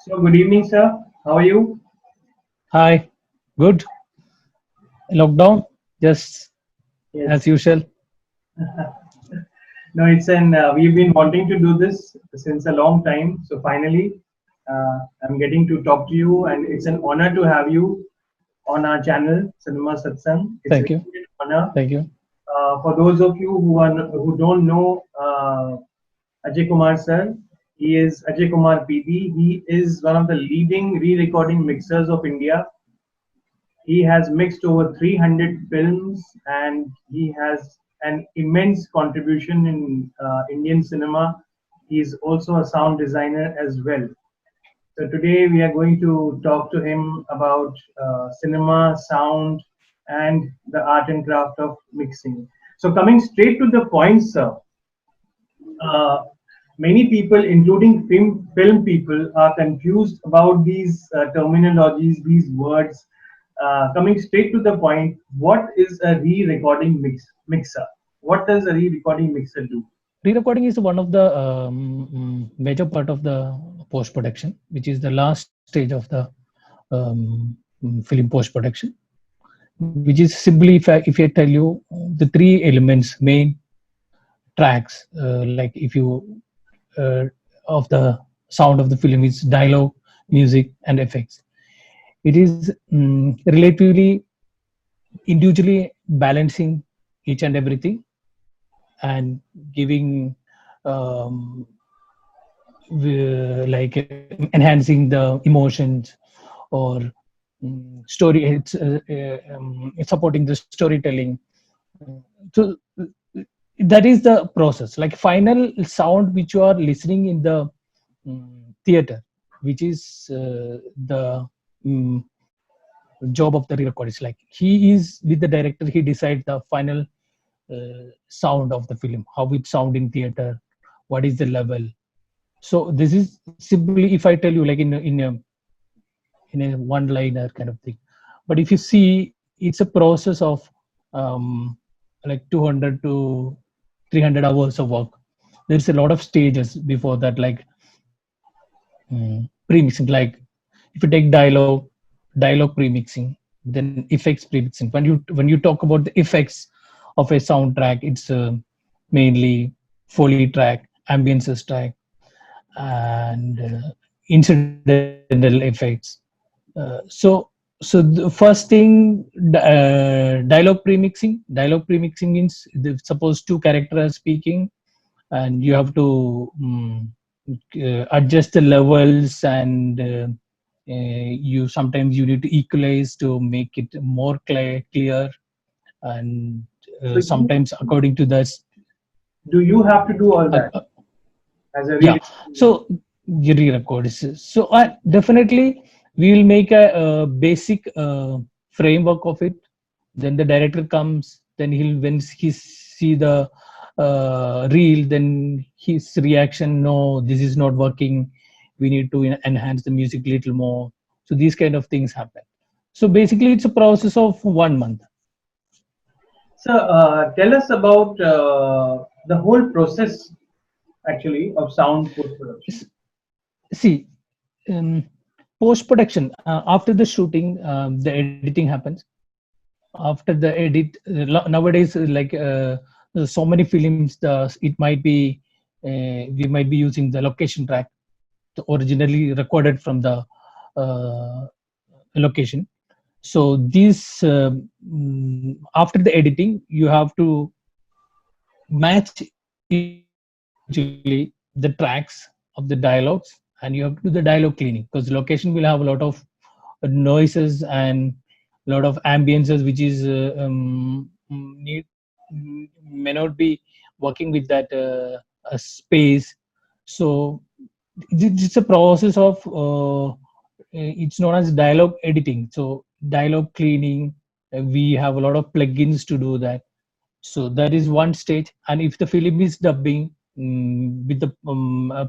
So, good evening, sir. How are you? Hi, good. Lockdown, just Yes. as usual. No, we've been wanting to do this since a long time. So, finally, I'm getting to talk to you, and it's an honor to have you on our channel, Cinema Satsang. It's Thank you. really an honor. Thank you. For those of you who don't know Ajay Kumar sir, he is Ajay Kumar PD. He is one of the leading re-recording mixers of India. He has mixed over 300 films and he has an immense contribution in Indian cinema. He is also a sound designer as well. So today we are going to talk to him about cinema, sound, and the art and craft of mixing. So coming straight to the point, sir, uh, many people, including film people, are confused about these terminologies, these words. Coming straight to the point, what is a re-recording mixer? What does a re-recording mixer do? Re-recording is one of the major part of the post-production, which is the last stage of the film post-production, which is simply if I tell you the three elements, main tracks, like if you of the sound of the film is dialogue, music, and effects. It is relatively individually balancing each and everything and giving um, enhancing the emotions or story it's supporting the storytelling. So that is the process, like final sound which you are listening in the theater, which is the um, job of the re-record. Is like he is with the director, he decides the final sound of the film, how it sound in theater, what is the level. So this is simply if I tell you like in a one liner kind of thing. But if you see, it's a process of um, like 200 to 300 hours of work. There's a lot of stages before that, like pre-mixing. Like if you take dialogue pre-mixing, then effects pre-mixing. When you talk about the effects of a soundtrack, it's mainly Foley track, ambiences track, and incidental effects. So the first thing, dialogue premixing means suppose two characters are speaking, and you have to adjust the levels, and you sometimes you need to equalize to make it more clear, and So you sometimes according to the do you have to do all that uh, as a yeah. re-recording mixer? So you re-record this. So definitely we will make a basic framework of it. Then the director comes, then he'll when he see the reel, then his reaction, no, this is not working, we need to enhance the music a little more. So these kind of things happen. So basically it's a process of 1 month. So tell us about the whole process actually of sound post production. S- See, post production, after the shooting, the editing happens. After the edit, nowadays so many films, it might be we might be using the location track, originally recorded from the uh, location. So these after the editing, you have to match individually the tracks of the dialogues, and you have to do the dialogue cleaning, because location will have a lot of noises and a lot of ambiences which is may not be working with that space. So it's a process of it's known as dialogue editing, so dialogue cleaning. We have a lot of plugins to do that. So that is one stage. And if the film is dubbing, with the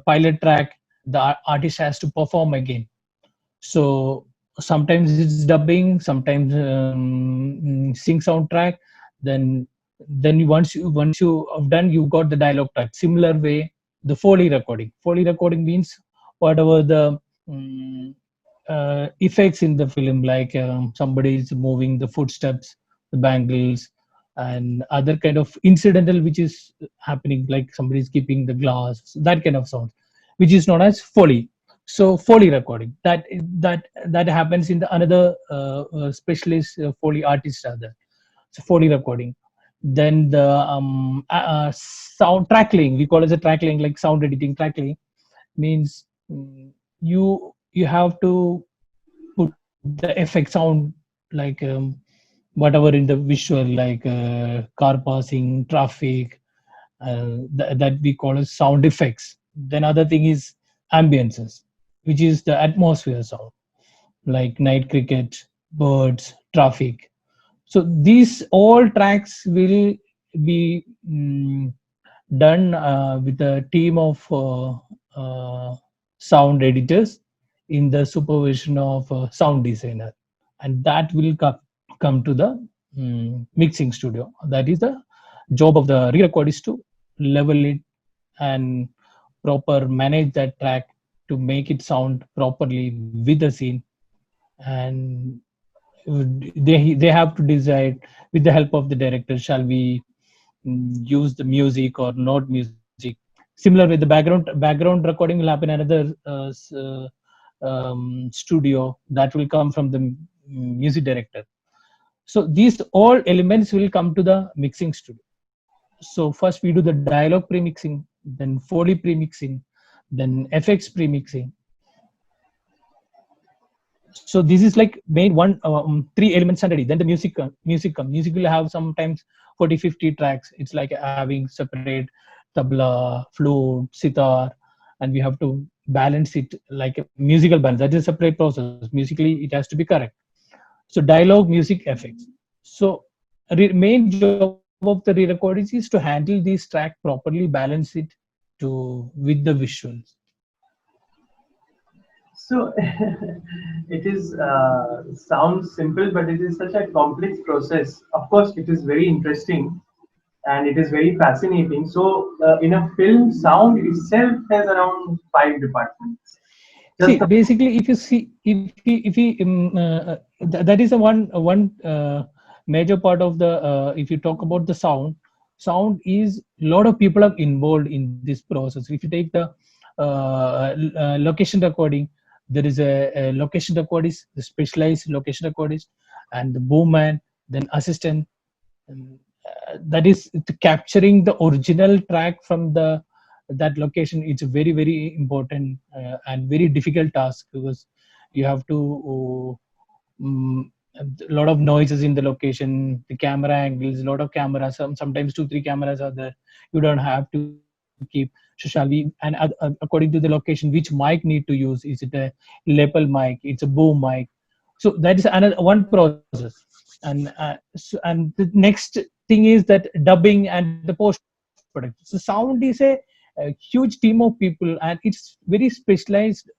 pilot track, the artist has to perform again. So sometimes it's dubbing, sometimes sing soundtrack. Then once you have done, you got the dialogue track. Similar way, the Foley recording. Foley recording means whatever the mm, effects in the film, like somebody is moving the footsteps, the bangles, and other kind of incidental which is happening, like somebody is keeping the glass, that kind of sound, which is known as foley. So foley recording, that happens in the another specialist foley artist are there. So foley recording. Then the sound trackling, we call it a trackling, like sound editing. Trackling means you have to put the effect sound, like whatever in the visual, like car passing, traffic, that we call as sound effects. Then other thing is ambiences, which is the atmosphere sound, like night cricket, birds, traffic. So these all tracks will be done with a team of sound editors in the supervision of sound designer, and that will come to the mixing studio. That is the job of the re-record, is to level it and proper manage that track to make it sound properly with the scene. And they have to decide with the help of the director, shall we use the music or not music. Similar with the background recording will happen another studio, that will come from the music director. So these all elements will come to the mixing studio. So first we do the dialogue pre-mixing, then foley pre-mixing, then FX pre-mixing. So this is like main one three elements already. Then the music will have sometimes 40-50 tracks. It's like having separate tabla, flute, sitar, and we have to balance it like a musical balance. That is a separate process. Musically it has to be correct. So dialogue, music, effects. So main job of the re-recordings is to handle these track properly, balance it to with the visuals. So it is sounds simple, but it is such a complex process. Of course, it is very interesting and it is very fascinating. So in a film, sound itself has around five departments. See, Just the basically, if you see, if you that is a one major part of the if you talk about the sound is a lot of people are involved in this process. If you take the location recording, there is a location recordist, the specialized location recordist, and the boom man, then assistant. That is capturing the original track from the that location. It's a very important and very difficult task, because you have to um, a lot of noises in the location, the camera angles, a lot of cameras, sometimes 2-3 cameras are there. You don't have to keep. So shall we, and according to the location, which mic need to use? Is it a lapel mic? It's a boom mic? So that is another one process. And the next thing is that dubbing and the post production. So sound is a huge team of people, and it's very specialized.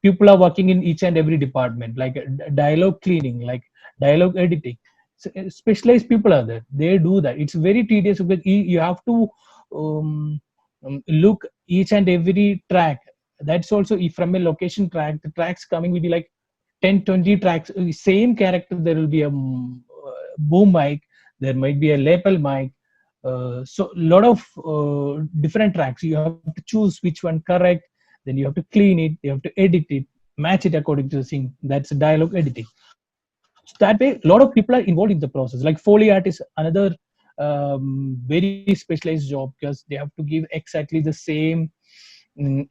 People are working in each and every department, like dialogue cleaning, like dialogue editing. So, specialized people are there, they do that. It's very tedious, because you have to um, look each and every track. That's also, if from a location track, the tracks coming will be like 10-20 tracks, same character. There will be a boom mic, there might be a lapel mic. So a lot of different tracks, you have to choose which one correct. Then you have to clean it, you have to edit it, match it according to the scene. That's dialogue editing. So that way a lot of people are involved in the process. Like foley art is another very specialized job, because they have to give exactly the same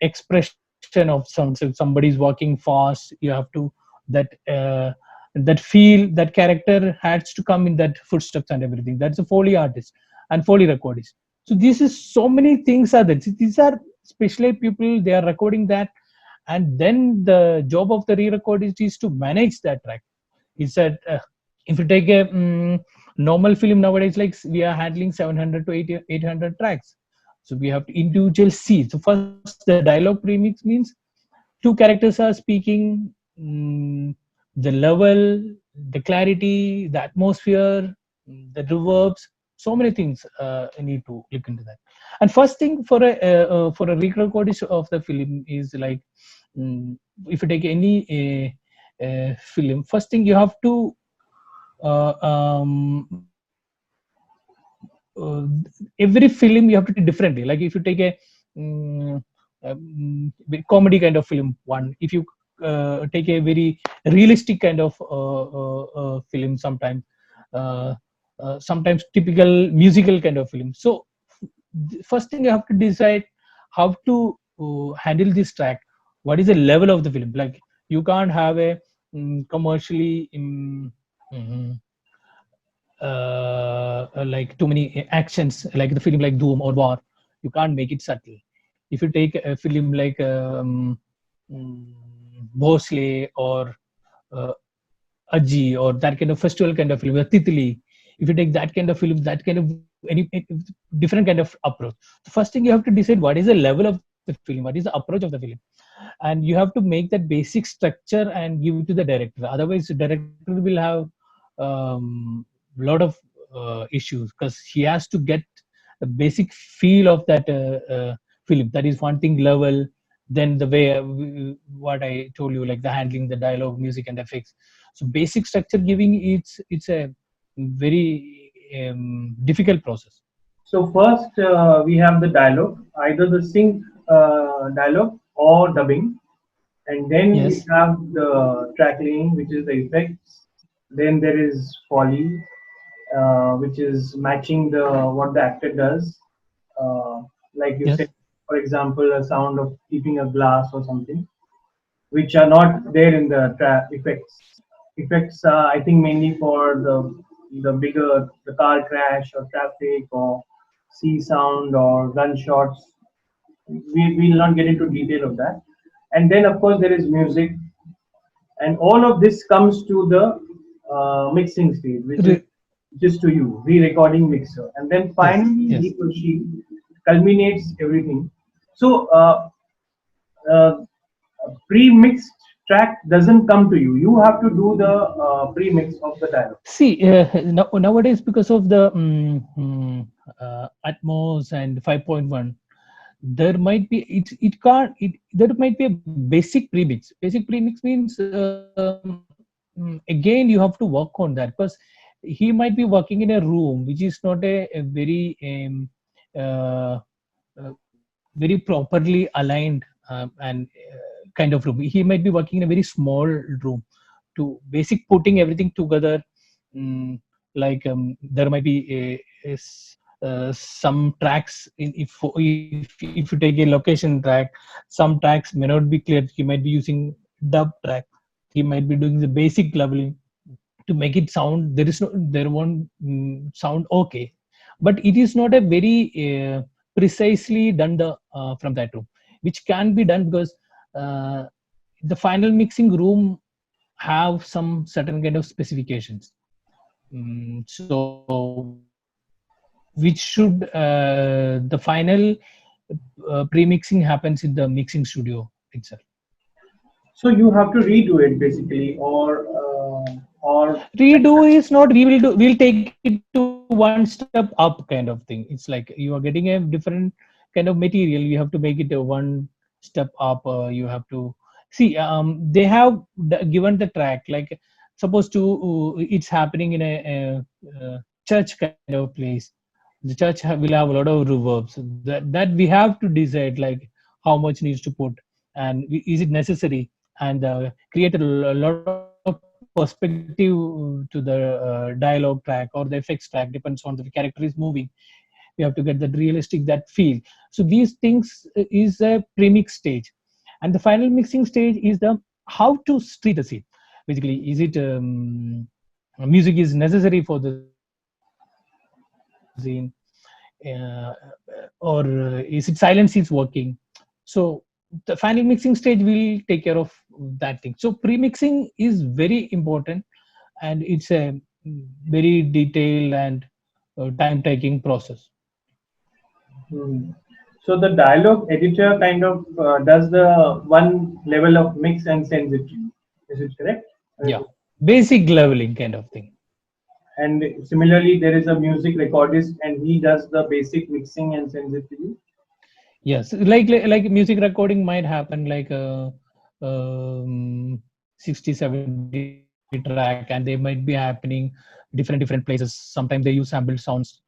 expression of sound. So if somebody is walking fast, you have to that that feel, that character has to come in that footsteps and everything. That's a foley artist and foley recordist. So this is so many things are there. These are specialized people, they are recording that. And then the job of the re-recordist is to manage that track. Is that if you take a normal film nowadays, like we are handling 700 to 800 tracks. So we have to individual see. So first the dialogue premix means two characters are speaking, the level, the clarity, the atmosphere, the reverbs. so many things you need to look into that. And first thing for a record of the film is like, mm, if you take any film, first thing you have to uh, um, uh, every film you have to do differently. Like if you take a mm, comedy kind of film one, if you take a very realistic kind of film, sometimes typical musical kind of film. So first thing you have to decide how to handle this track. What is the level of the film? Like you can't have a commercially mm, like too many actions like the film like Doom or War. You can't make it subtle. If you take a film like mm, Bhosle or uh, Aji or that kind of festival kind of film, or Titli, if you take that kind of film, that kind of any different kind of approach. The first thing you have to decide what is the level of the film, what is the approach of the film, and you have to make that basic structure and give it to the director. Otherwise, the director will have lot of issues because he has to get the basic feel of that film. That is one thing level. Then the way what I told you, like the handling, the dialogue, music, and effects. So basic structure giving, it's a very difficult process. So first we have the dialogue, either the sync dialogue or dubbing, and then we Yes. have the track laying, which is the effects. Then there is foley, which is matching the what the actor does. Uh, like you Yes. said, for example, a sound of keeping a glass or something, which are not there in the effects. Effects, I think, mainly for the bigger the car crash or traffic or sea sound or gunshots. We will not get into detail of that. And then, of course, there is music, and all of this comes to the mixing stage, which is Re- just to you, re-recording mixer, and then yes. finally Yes. he or she culminates everything. So pre-mixed track doesn't come to you. You have to do the pre-mix of the dialogue. See, nowadays because of the Atmos and 5.1, there might be it can't it there might be a basic premix. Basic premix means again you have to work on that because he might be working in a room which is not a very uh, uh, very properly aligned and kind of room. He might be working in a very small room to basic putting everything together. mm, like there might be some tracks if you take a location track, some tracks may not be clear. He might be using dub track. He might be doing the basic leveling to make it sound. There won't sound okay, but it is not a very precisely done the from that room, which can be done because uh, the final mixing room have some certain kind of specifications. So which should the final pre-mixing happens in the mixing studio itself. So you have to redo it basically, or Redo is not we will do, we'll take it to one step up kind of thing. It's like you are getting a different kind of material, you have to make it a one step up. You have to see they have given the track like supposed to it's happening in a church kind of place. The church will have a lot of reverbs that we have to decide like how much needs to put and is it necessary, and create a lot of perspective to the dialogue track or the effects track, depends on the character is moving. We have to get that realistic that feel. So these things is a premix stage, and the final mixing stage is the how to treat the scene. Basically, is it music is necessary for the scene, or is it silence is working? So the final mixing stage will take care of that thing. So pre-mixing is very important, and it's a very detailed and time taking process. hmm. So the dialogue editor kind of does the one level of mix and sends it to you. Is it correct? Yeah, basic leveling kind of thing. And similarly, there is a music recordist, and he does the basic mixing and sends it to you. Yes, like music recording might happen like 60, 70 track, and they might be happening different places. Sometimes they use sampled sounds.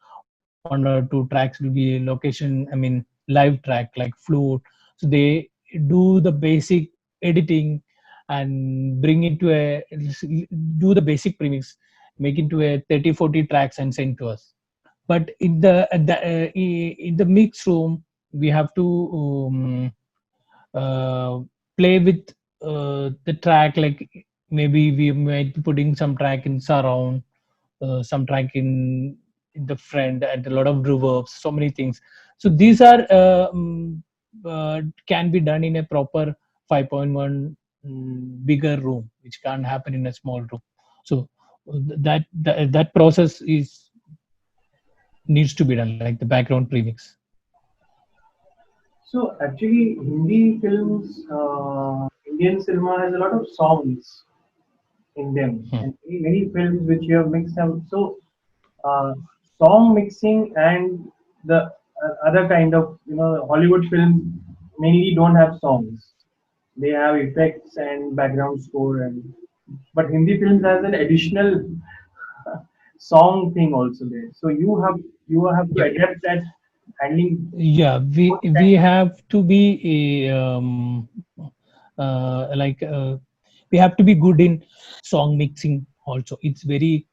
One or two tracks will be location, I mean, live track like flute. So they do the basic editing and bring it to a do the basic premix, make it to a 30, 40 tracks and send to us. But in the mix room we have to uh, play with the track, like maybe we might be putting some track in surround, some track in the front, and a lot of reverbs, so many things. So these are can be done in a proper 5.1 bigger room, which can't happen in a small room. So that process is needs to be done, like the background premix. So actually, Hindi films, Indian cinema has a lot of songs in them, Hmm. and many films which you have mixed them. So uh, song mixing and the other kind of, Hollywood films mainly don't have songs. They have effects and background score, and but Hindi films has an additional song thing also there. So you have to Yeah, adapt that handling yeah, both we kinds. have to be like we have to be good in song mixing also. It's very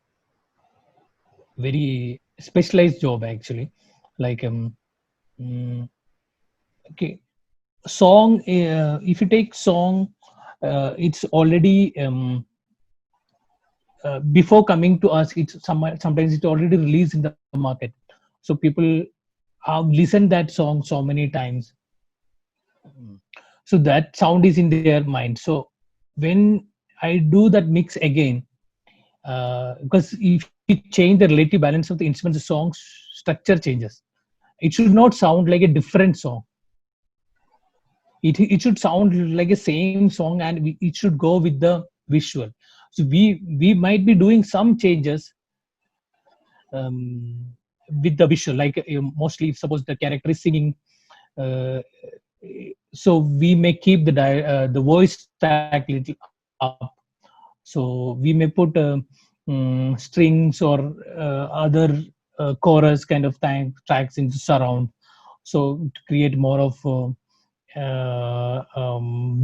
specialized job actually. Like mm, okay, song. If you take song, it's already before coming to us. Sometimes it's already released in the market, so people have listened that song so many times. So that sound is in their mind. So when I do that mix again, because if you change the relative balance of the instruments, the song's structure changes. It should not sound like a different song. It should sound like a same song, and it should go with the visual. So we might be doing some changes um, with the visual, like mostly if suppose the character is singing, uh, so we may keep the voice track little up. So we may put strings or other chorus kind of tracks into surround, so to create more of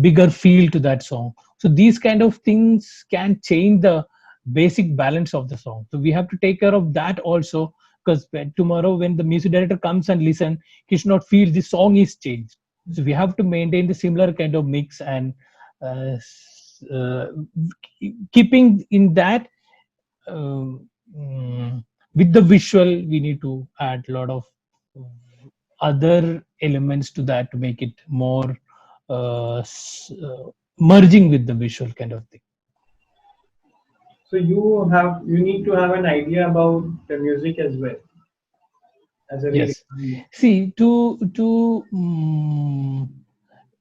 bigger feel to that song. So these kind of things can change the basic balance of the song. So we have to take care of that also, because tomorrow when the music director comes and listen, he should not feel the song is changed. So we have to maintain the similar kind of mix, and uh, uh, keeping in that um, with the visual, we need to add a lot of other elements to that to make it more merging with the visual kind of thing. So you need to have an idea about the music as well as a really. Yes. See, to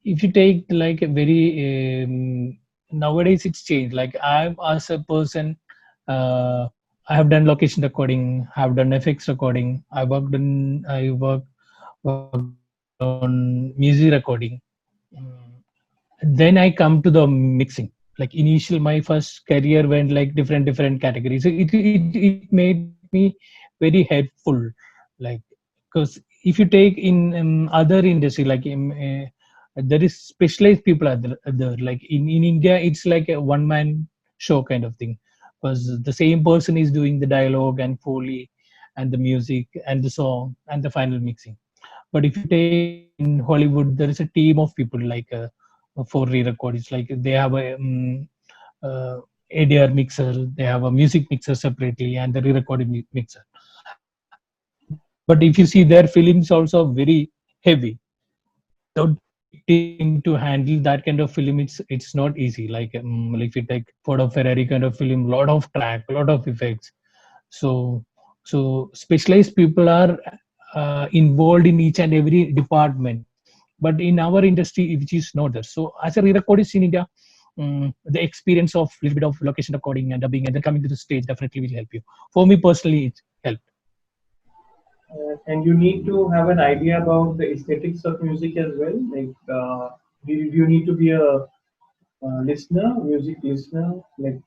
if you take like a very nowadays it's changed. Like I'm as a person, uh, I have done location recording, have done FX recording. I worked on music recording. Mm, then I come to the mixing. Like initial my first career went like different categories. So it made me very helpful. Like, because if you take in other industry, like there is specialized people there. Like in India it's like a one man show kind of thing, because the same person is doing the dialogue and foley and the music and the song and the final mixing. But if you take in Hollywood, there is a team of people like for re-record. It's like they have a uh, ADR mixer, they have a music mixer separately, and the re-recording mixer. But if you see their films also very heavy. Without team to handle that kind of film, it's not easy. Like if you take Ford or Ferrari kind of film, lot of track, lot of effects. So so specialized people are involved in each and every department. But in our industry, which is not there. So as a re-recordist in India, the experience of little bit of location recording and dubbing and then coming to the stage definitely will help you. For me personally, it helped. And you need to have an idea about the aesthetics of music as well. Like, you need to be a listener, music listener. Like,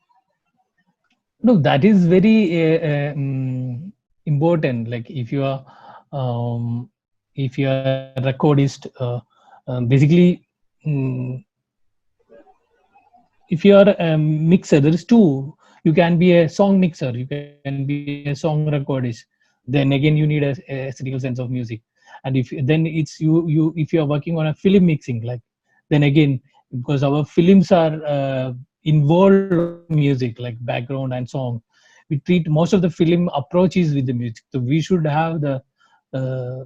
No, that is very important. Like if you are a recordist, basically, um, if you are a mixer, there is two. You can be a song mixer. You can be a song recordist. Then again, you need a aesthetical sense of music. And if then it's you if you are working on a film mixing, like then again, because our films are involved music like background and song, we treat most of the film approaches with the music. So we should have the uh,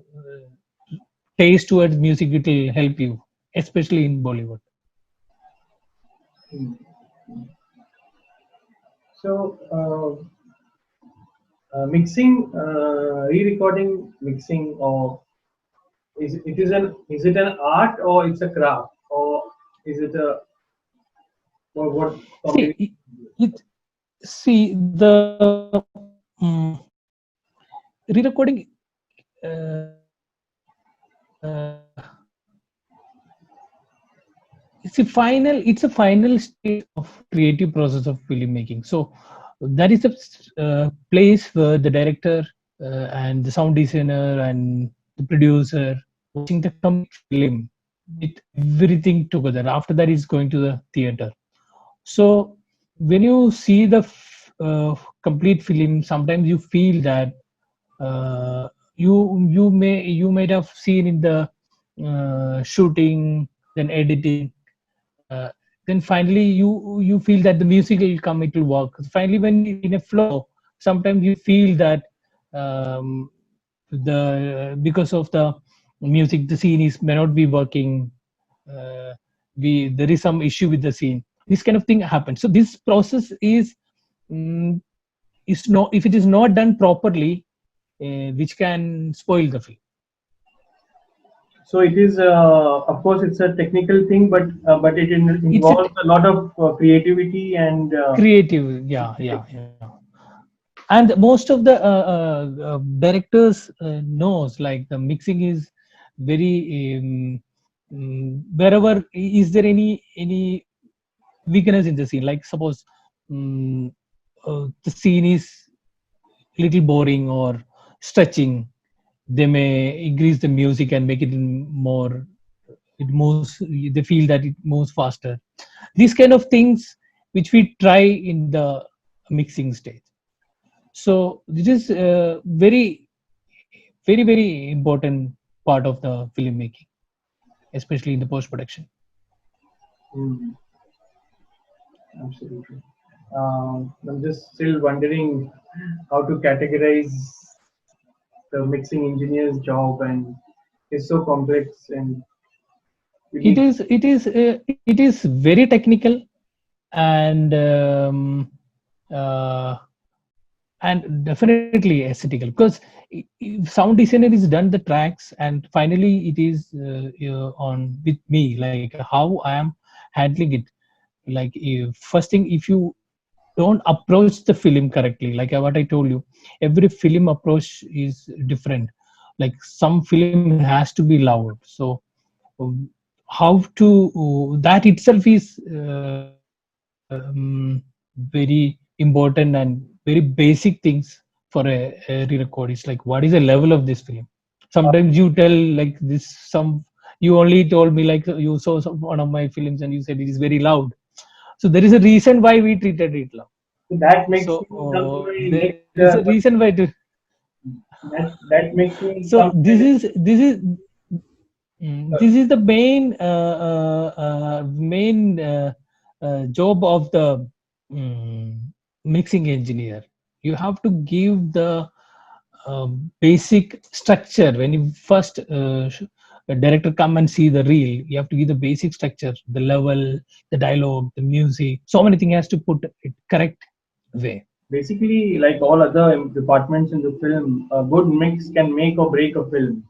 taste towards music. It will help you, especially in Bollywood. hmm. So, mixing, re-recording, mixing, or is it an art or it's a craft or is it a or what See, combination? it see the re-recording. It's a final stage of creative process of filmmaking. So that is a place where the director and the sound designer and the producer watching the complete film with everything together. After that is going to the theater. So when you see the complete film, sometimes you feel that you might have seen in the shooting, then editing, uh, then finally you feel that the music will come, it will work. Finally, when in a flow, sometimes you feel that um, the because of the music, the scene is may not be working. Uh, we There is some issue with the scene. This kind of thing happens. So this process mm, is not, if it is not done properly, which can spoil the film. So it is, of course, it's a technical thing, but it It's a involves a lot of creativity and creative, yeah. And most of the directors knows like the mixing is very wherever is there any weakness in the scene, like suppose um, the scene is little boring or stretching, they may increase the music and make it more, it moves, they feel that it moves faster. These kind of things which we try in the mixing stage. So this is very important part of the filmmaking, especially in the post production. mm, absolutely. I'm just still wondering how to categorize the mixing engineer's job, and it's so complex, and you It need. is it is it is very technical, and uh, and definitely aesthetical, because if sound designer is done the tracks and finally it is on with me, like how I am handling it. Like first thing, if you don't approach the film correctly, like what I told you, every film approach is different. Like some film has to be loud, so um, how to that itself is very important and very basic things for a re-record. It's like what is the level of this film. Sometimes you tell like this, some you only told me like you saw one of my films and you said it is very loud, so there is a reason why we treated it loud. So that So makes me come to my there next. is a reason why to. That makes me So come to my next. this is the main job of the mixing engineer. You have to give the basic structure when you first the director come and see the reel. You have to give the basic structure, the level, the dialogue, the music. So many things has to put it correct way. Basically, like all other departments in the film, a good mix can make or break a film,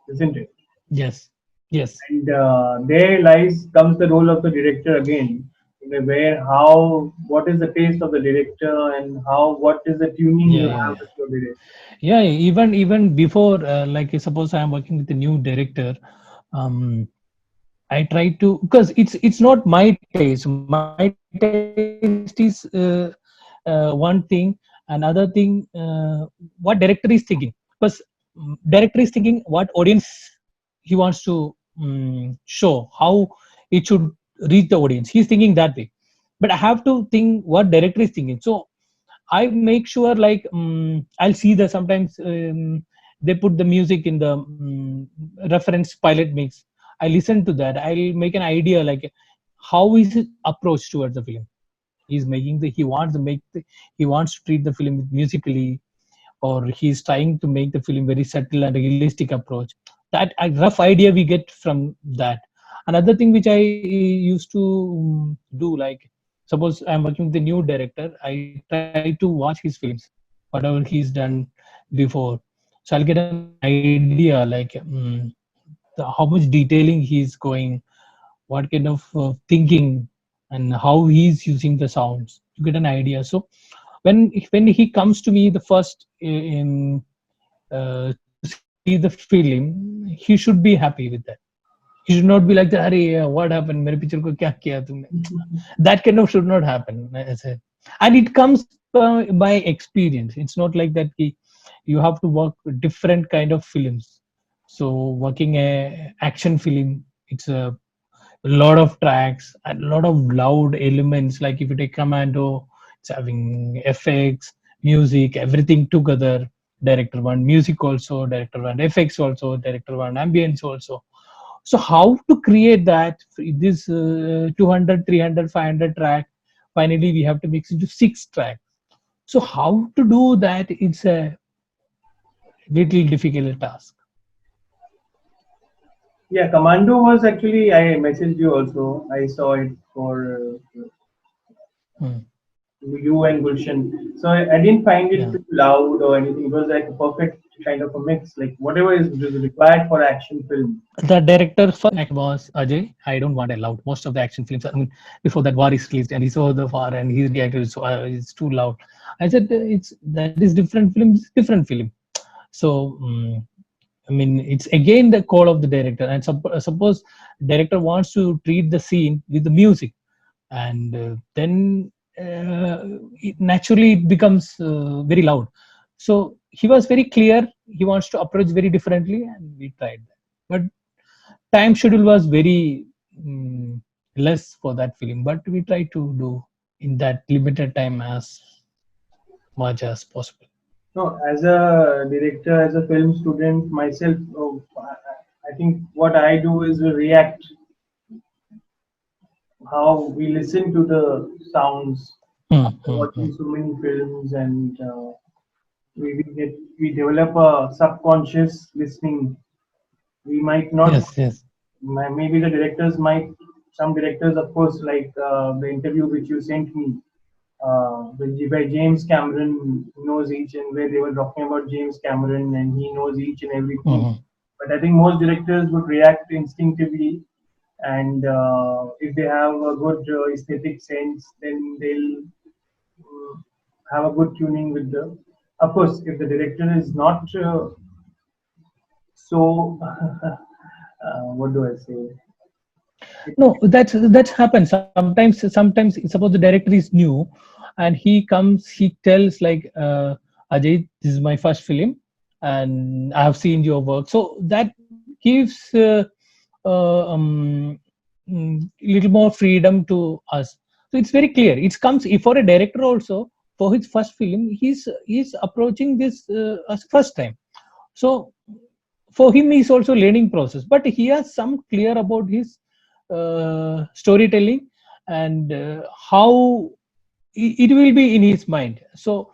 isn't it? Yes, yes. And there lies comes the role of the director again. where how what is the taste of the director and how what is the tuning Yeah, you yeah, have yeah. with your director. Yeah, even before, like suppose I am working with a new director, um, I try to, because it's not my taste. My taste is one thing, another thing, what director is thinking. Because director is thinking what audience he wants to show, how it should reach the audience. He's thinking that way. But I have to think what director is thinking. So I make sure like I'll see the sometimes they put the music in the reference pilot mix. I listen to that. I'll make an idea like how is his approach towards the film. He's making the he wants to treat the film musically, or he's trying to make the film very subtle and realistic approach. That a rough idea we get from that. Another thing which I used to do, like suppose I'm working with a new director, I try to watch his films, whatever he's done before. So I'll get an idea like how much detailing he's going, what kind of thinking, and how he's using the sounds to get an idea. So when he comes to me the first in to see the film, he should be happy with that. He should not be like that, "Arey, what happened? मेरे picture को क्या किया तुमने?" That kind of should not happen, I said. And it comes by experience. It's not like that you have to work with different kind of films. So working a action film, it's a lot of tracks and a lot of loud elements. Like if you take Commando, it's having effects, music, everything together. Director one music also, director one effects also, director one ambience also. So how to create that, this 200, 300, 500 track, finally we have to mix into 6 tracks. So how to do that, it's a little difficult task. Yeah, Commando was actually I messaged you also. I saw it for Hmm. you and Gulshan. So I didn't find Yeah. it too loud or anything. It was like a perfect kind of a mix, like whatever is required for action film. The director first action was Ajay. I don't want a loud. Most of the action films, I mean, before that war is released and he saw the war and he reacted, so it's too loud. I said, it's that is different film, different film. So I mean, it's again the call of the director. And suppose director wants to treat the scene with the music, and then naturally it becomes very loud. So he was very clear. He wants to approach very differently, and we tried that. But time schedule was very less for that film, but we try to do in that limited time as much as possible. No, as a director, as a film student myself, I think what I do is react how we listen to the sounds after Hmm. watching so many films and we develop a subconscious listening. We might not Yes, yes. maybe the directors might some directors of course like the interview which you sent me where James Cameron knows each and where they were talking about James Cameron and he knows each and everything. Hmm. But I think most directors would react instinctively, and if they have a good aesthetic sense, then they'll have a good tuning with the. Of course, if the director is not so, what do I say? It, No, that's happened sometimes. Sometimes suppose the director is new, and he comes, he tells like, Ajay, this is my first film, and I have seen your work. So that gives little more freedom to us. So it's very clear. It comes for a director also, for his first film. He's approaching this as first time. So for him is also learning process, but he has some clear about his storytelling, and how it will be in his mind. So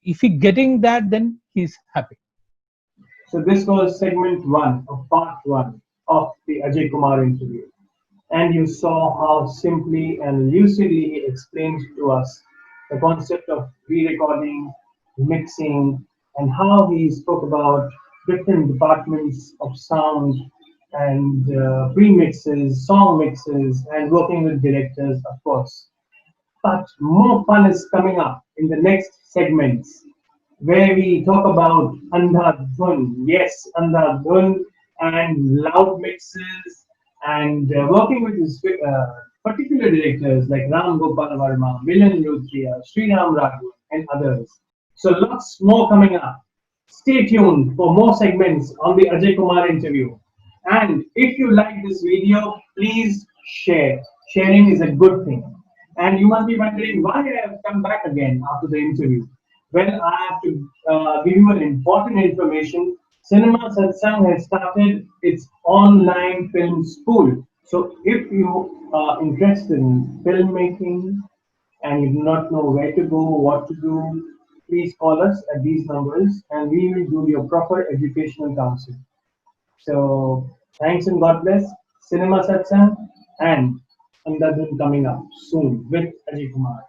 if he getting that, then he's happy. so this was segment one of part one of the Ajay Kumar interview. And you saw how simply and lucidly he explained to us the concept of re-recording, mixing, and how he spoke about different departments of sound and pre-mixes, song mixes, and working with directors, of course. But more fun is coming up in the next segments where we talk about Andhadhun. Yes, Andhadhun and loud mixes and working with these particular directors like Ram Gopal Varma, Milan Luthria, Sriram Raghavan, and others. So lots more coming up. Stay tuned for more segments on the Ajay Kumar interview. And if you like this video, please share. Sharing is a good thing. And you must be wondering why I have come back again after the interview. Well, I have to give you an important information. Cinema Satsang has started its online film school. So if you are interested in filmmaking and you do not know where to go, what to do, please call us at these numbers and we will do your proper educational counsel. So thanks and God bless. Cinema Satsang and Andhadhun coming up soon with Ajay Kumar.